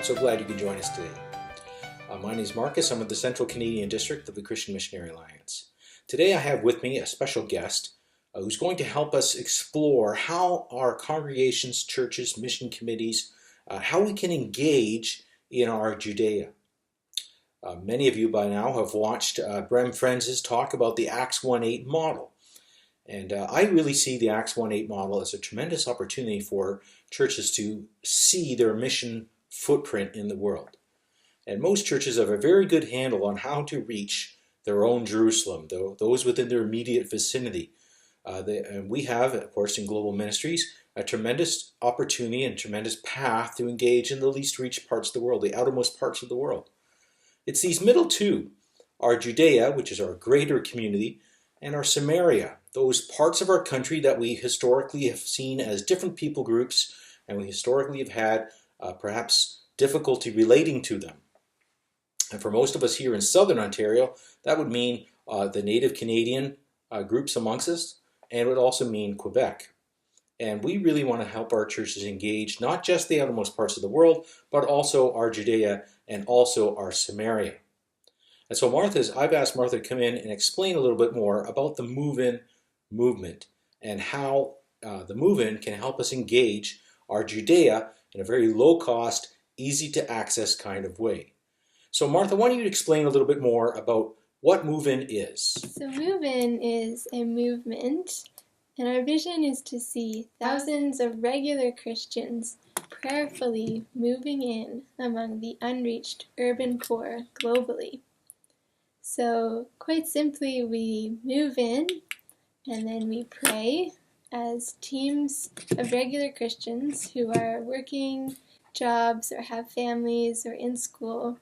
so glad you could join us today. My name is Marcus. I'm with the Central Canadian District of the Christian Missionary Alliance. Today I have with me a special guest who's going to help us explore how our congregations, churches, mission committees, how we can engage in our Judea. Many of you by now have watched Brem Frenz's talk about the Acts 1:8 model. And I really see the Acts 1:8 model as a tremendous opportunity for churches to see their mission footprint in the world. And most churches have a very good handle on how to reach their own Jerusalem, those within their immediate vicinity. And we have, of course, in Global Ministries, a tremendous opportunity and tremendous path to engage in the least reached parts of the world, the outermost parts of the world. It's these middle two, our Judea, which is our greater community, and our Samaria, those parts of our country that we historically have seen as different people groups, and we historically have had perhaps difficulty relating to them. And for most of us here in Southern Ontario, that would mean the Native Canadian groups amongst us, and it would also mean Quebec. And we really want to help our churches engage not just the outermost parts of the world, but also our Judea and also our Samaria. And so I've asked Martha to come in and explain a little bit more about the MoveIn movement and how the MoveIn can help us engage our Judea in a very low-cost, easy-to-access kind of way. So Martha, why don't you explain a little bit more about what MoveIn is? So MoveIn is a movement, and our vision is to see thousands of regular Christians prayerfully moving in among the unreached urban poor globally. So quite simply, we move in and then we pray as teams of regular Christians who are working jobs or have families or in school.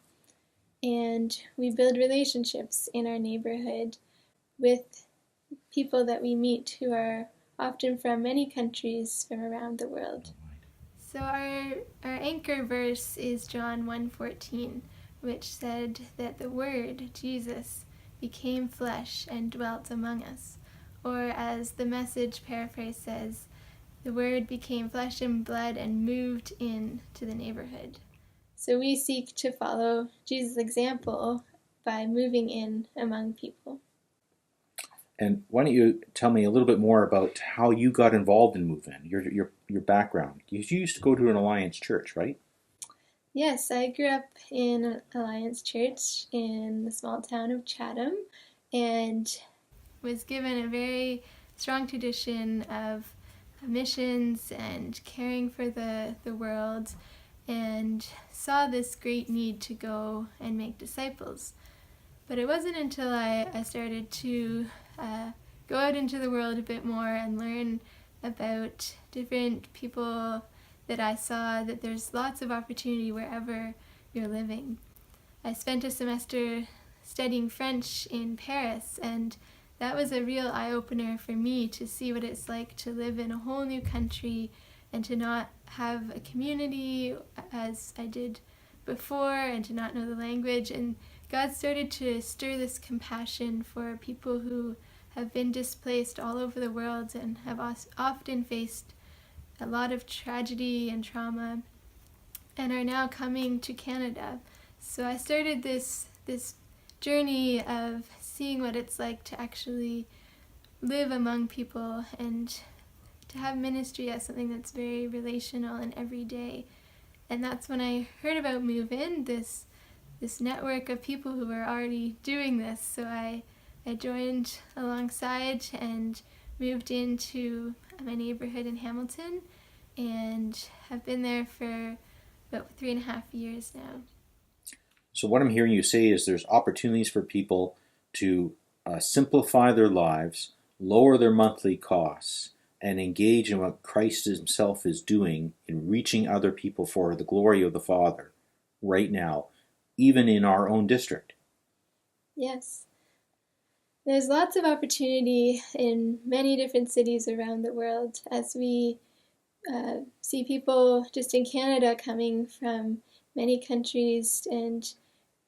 And we build relationships in our neighborhood with people that we meet who are often from many countries from around the world. So our anchor verse is John 1:14, which said that the Word, Jesus, became flesh and dwelt among us. Or as the Message paraphrase says, the Word became flesh and blood and moved into the neighborhood. So we seek to follow Jesus' example by moving in among people. And why don't you tell me a little bit more about how you got involved in MoveIn, your background? You used to go to an Alliance church, right? Yes, I grew up in an Alliance church in the small town of Chatham and was given a very strong tradition of missions and caring for the world, and saw this great need to go and make disciples. But it wasn't until I started to go out into the world a bit more and learn about different people that I saw that there's lots of opportunity wherever you're living. I spent a semester studying French in Paris, and that was a real eye-opener for me to see what it's like to live in a whole new country and to not have a community as I did before and to not know the language. And God started to stir this compassion for people who have been displaced all over the world and have often faced a lot of tragedy and trauma and are now coming to Canada. So I started this journey of seeing what it's like to actually live among people and to have ministry as something that's very relational and everyday. And that's when I heard about MoveIn, this network of people who were already doing this. So I joined alongside and moved into my neighborhood in Hamilton and have been there for about 3.5 years now. So what I'm hearing you say is there's opportunities for people to simplify their lives, lower their monthly costs, and engage in what Christ himself is doing in reaching other people for the glory of the Father right now, even in our own district. Yes. There's lots of opportunity in many different cities around the world as we see people just in Canada coming from many countries and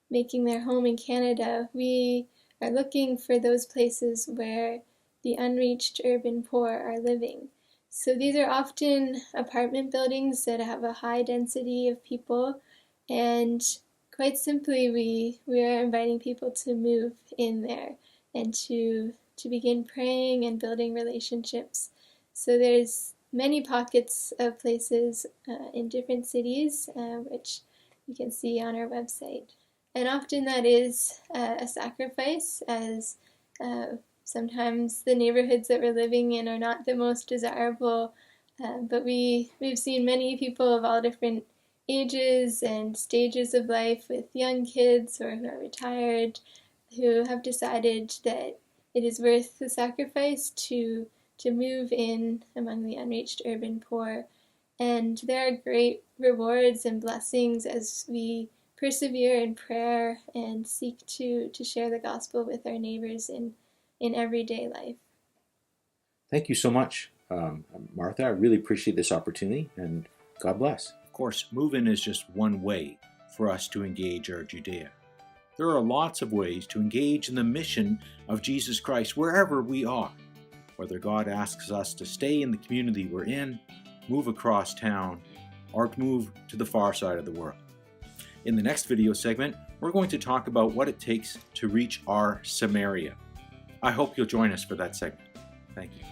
making their home in Canada. We are looking for those places where the unreached urban poor are living. So these are often apartment buildings that have a high density of people, And quite simply, we are inviting people to move in there and to begin praying and building relationships. So there's many pockets of places in different cities, which you can see on our website. And often that is a sacrifice, as sometimes the neighborhoods that we're living in are not the most desirable, but we've seen many people of all different ages and stages of life, with young kids or who are retired, who have decided that it is worth the sacrifice to move in among the unreached urban poor. And there are great rewards and blessings as we persevere in prayer and seek to share the gospel with our neighbors in everyday life. Thank you so much, Martha. I really appreciate this opportunity, and God bless. Of course, MoveIn is just one way for us to engage our Judea. There are lots of ways to engage in the mission of Jesus Christ wherever we are. Whether God asks us to stay in the community we're in, move across town, or to move to the far side of the world. In the next video segment, we're going to talk about what it takes to reach our Samaria. I hope you'll join us for that segment. Thank you.